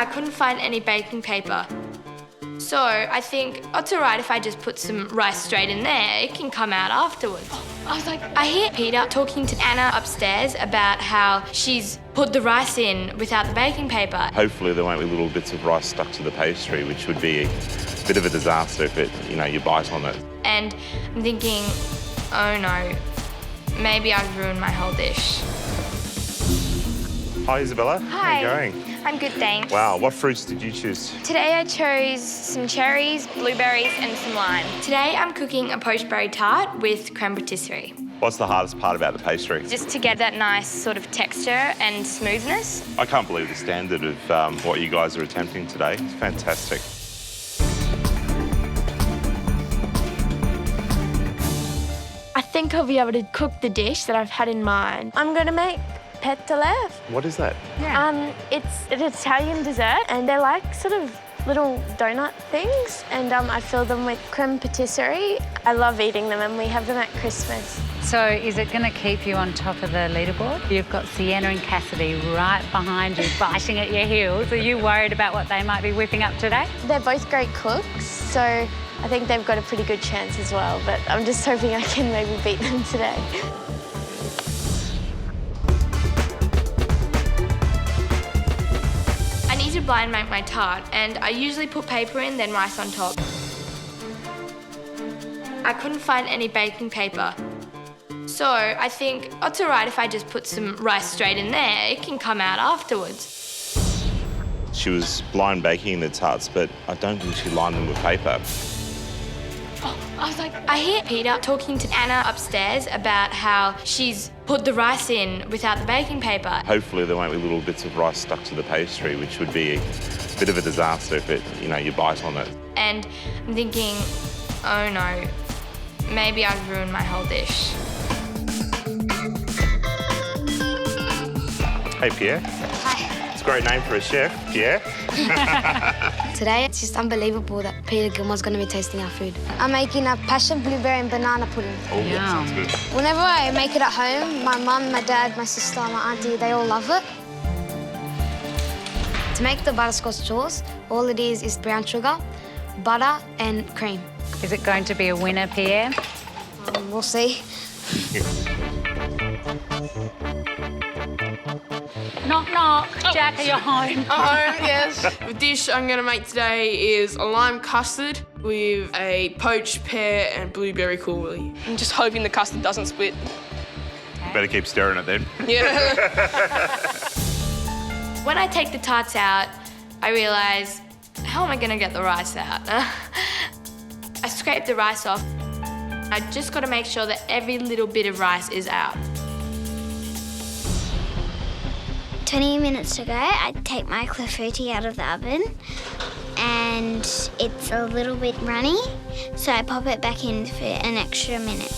I couldn't find any baking paper. So I think, oh, it's all right if I just put some rice straight in there. It can come out afterwards. I was like, I hear Peter talking to Anna upstairs about how she's put the rice in without the baking paper. Hopefully there won't be little bits of rice stuck to the pastry, which would be a bit of a disaster if it, you bite on it. And I'm thinking, oh no, maybe I've ruined my whole dish. Hi, Isabella. Hi. How are you going? I'm good, thanks. Wow, what fruits did you choose? Today I chose some cherries, blueberries and some lime. Today I'm cooking a poached berry tart with creme patisserie. What's the hardest part about the pastry? Just to get that nice sort of texture and smoothness. I can't believe the standard of what you guys are attempting today. It's fantastic. I think I'll be able to cook the dish that I've had in mind. I'm going to make petole. What is that? It's an Italian dessert, and they're like sort of little donut things, and I fill them with creme patisserie. I love eating them, and we have them at Christmas. So is it going to keep you on top of the leaderboard? You've got Sienna and Cassidy right behind you, biting at your heels. Are you worried about what they might be whipping up today? They're both great cooks, so I think they've got a pretty good chance as well, but I'm just hoping I can maybe beat them today. I need to blind make my tart, and I usually put paper in, then rice on top. I couldn't find any baking paper. So I think, oh, it's all right if I just put some rice straight in there. It can come out afterwards. She was blind baking the tarts, but I don't think she lined them with paper. Oh, I was like, I hear Peter talking to Anna upstairs about how she's put the rice in without the baking paper. Hopefully there won't be little bits of rice stuck to the pastry, which would be a bit of a disaster if it, you bite on it. And I'm thinking, oh no, maybe I've ruined my whole dish. Hey, Pierre. Hi. It's a great name for a chef, Pierre. Today, it's just unbelievable that Peter Gilmore's going to be tasting our food. I'm making a passion blueberry and banana pudding. Oh, that sounds good. Whenever I make it at home, my mum, my dad, my sister, my auntie, they all love it. To make the butterscotch sauce, all it is brown sugar, butter and cream. Is it going to be a winner, Pierre? We'll see. Knock, knock. Jack, are you home? Yes. The dish I'm going to make today is a lime custard with a poached pear and blueberry coulis. I'm just hoping the custard doesn't split. You better keep stirring it then. Yeah. When I take the tarts out, I realise, how am I going to get the rice out? I scrape the rice off. I just got to make sure that every little bit of rice is out. 20 minutes to go, I take my clafouti out of the oven and it's a little bit runny, so I pop it back in for an extra minute.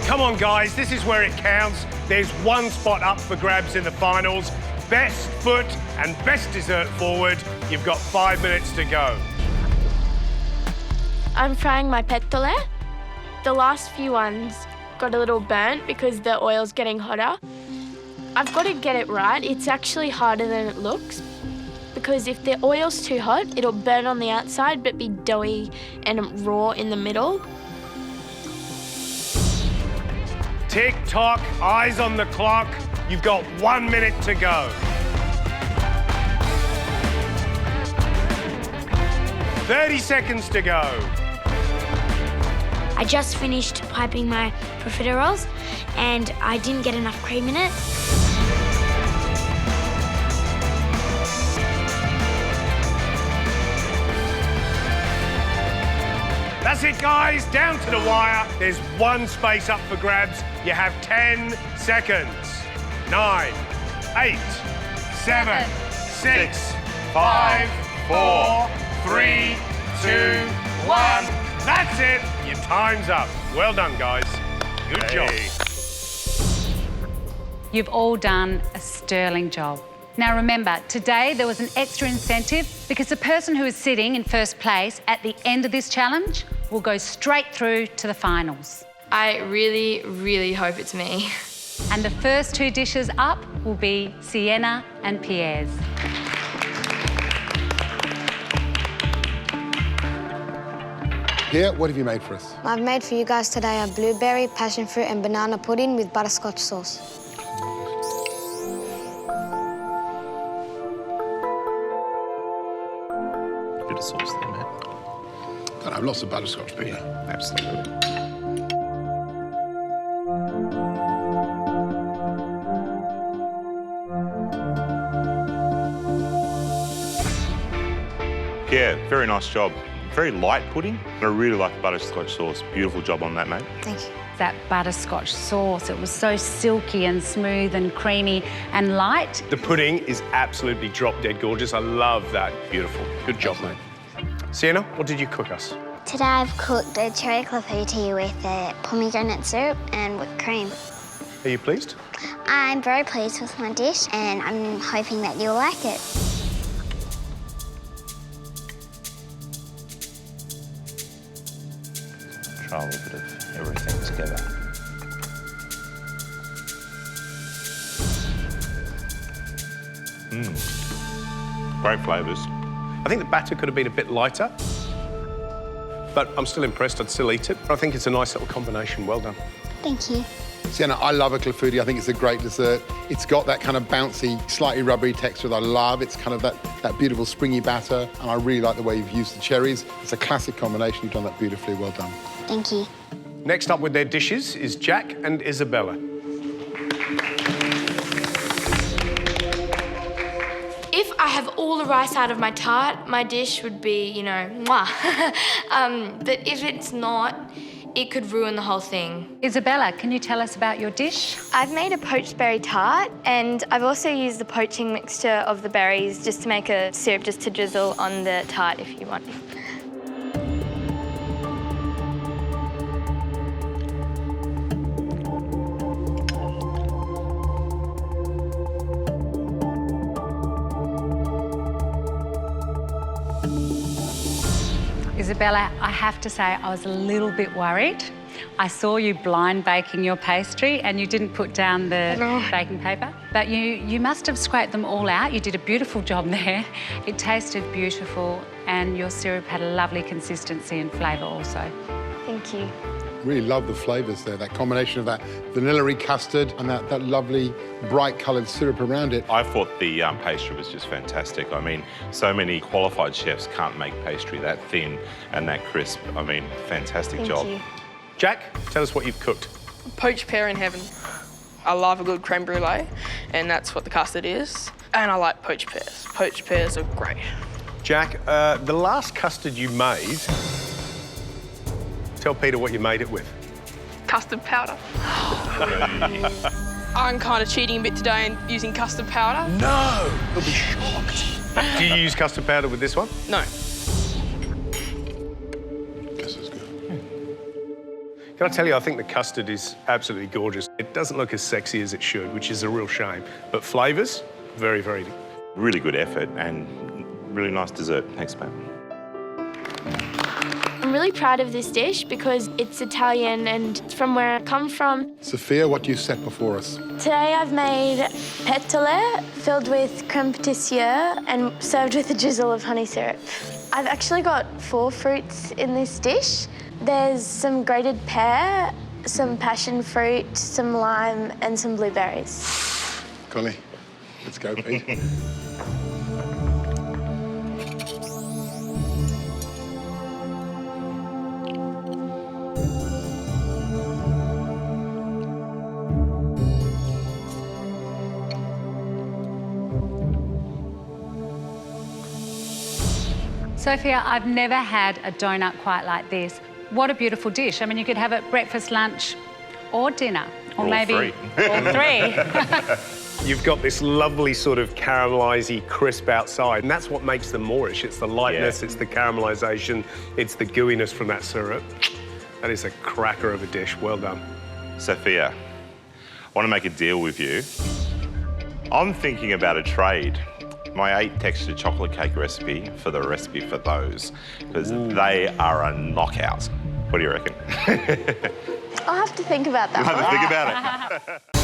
Come on, guys, this is where it counts. There's one spot up for grabs in the finals. Best foot and best dessert forward. You've got 5 minutes to go. I'm frying my petole. The last few ones got a little burnt because the oil's getting hotter. I've got to get it right. It's actually harder than it looks because if the oil's too hot, it'll burn on the outside but be doughy and raw in the middle. Tick-tock, eyes on the clock. You've got 1 minute to go. 30 seconds to go. I just finished piping my profiteroles and I didn't get enough cream in it. That's it, guys. Down to the wire. There's one space up for grabs. You have 10 seconds. 9, 8, 7, 6, 5, 4, 3, 2, 1. That's it. Your time's up. Well done, guys. Good job. You've all done a sterling job. Now remember, today there was an extra incentive because the person who is sitting in first place at the end of this challenge will go straight through to the finals. I really, really hope it's me. And the first 2 dishes up will be Sienna and Pierre's. Pierre, what have you made for us? I've made for you guys today a blueberry, passion fruit and banana pudding with butterscotch sauce. Bit of sauce there, mate. Don't have lots of butterscotch, Peter. Absolutely. Yeah, very nice job. Very light pudding. I really like the butterscotch sauce. Beautiful job on that, mate. Thank you. That butterscotch sauce, it was so silky and smooth and creamy and light. The pudding is absolutely drop-dead gorgeous. I love that. Beautiful. Good job, mate. Sienna, what did you cook us? Today I've cooked a cherry clafouti with pomegranate syrup and whipped cream. Are you pleased? I'm very pleased with my dish and I'm hoping that you'll like it. Try a little bit of everything together. Great flavours. I think the batter could have been a bit lighter, but I'm still impressed. I'd still eat it. I think it's a nice little combination. Well done. Thank you. Sienna, I love a clafouti. I think it's a great dessert. It's got that kind of bouncy, slightly rubbery texture that I love. It's kind of that beautiful springy batter, and I really like the way you've used the cherries. It's a classic combination. You've done that beautifully. Well done. Thank you. Next up with their dishes is Jack and Isabella. If I have all the rice out of my tart, my dish would be, you know, mwah. But if it's not, it could ruin the whole thing. Isabella, can you tell us about your dish? I've made a poached berry tart, and I've also used the poaching mixture of the berries just to make a syrup just to drizzle on the tart if you want. Isabella, I have to say I was a little bit worried. I saw you blind baking your pastry and you didn't put down the baking paper. But you must have scraped them all out. You did a beautiful job there. It tasted beautiful and your syrup had a lovely consistency and flavour also. Thank you. Really love the flavours there, that combination of that vanilla-y custard and that lovely bright coloured syrup around it. I thought the pastry was just fantastic. I mean, so many qualified chefs can't make pastry that thin and that crisp. I mean, fantastic job. Thank you. Jack, tell us what you've cooked. Poached pear in heaven. I love a good creme brulee, and that's what the custard is. And I like poached pears. Poached pears are great. Jack, the last custard you made, tell Peter what you made it with. Custard powder. I'm kind of cheating a bit today and using custard powder. No! He'll be shocked. Do you use custard powder with this one? No. This is good. Can I tell you, I think the custard is absolutely gorgeous. It doesn't look as sexy as it should, which is a real shame. But flavours, very, very good. Really good effort and really nice dessert. Thanks, mate. I'm really proud of this dish because it's Italian and it's from where I come from. Sophia, what do you set before us? Today I've made petole filled with creme pâtissière and served with a drizzle of honey syrup. I've actually got 4 fruits in this dish. There's some grated pear, some passion fruit, some lime and some blueberries. Connie, let's go, Pete. Sophia, I've never had a donut quite like this. What a beautiful dish. I mean, you could have it breakfast, lunch or dinner. Or maybe all three. You've got this lovely sort of caramelisy crisp outside, and that's what makes them Moorish. It's the lightness, it's the caramelisation, it's the gooiness from that syrup. That is a cracker of a dish. Well done. Sophia, I want to make a deal with you. I'm thinking about a trade. My 8 textured chocolate cake recipe for the recipe for those, because they are a knockout. What do you reckon? I'll have to think about that. You'll have to think about it.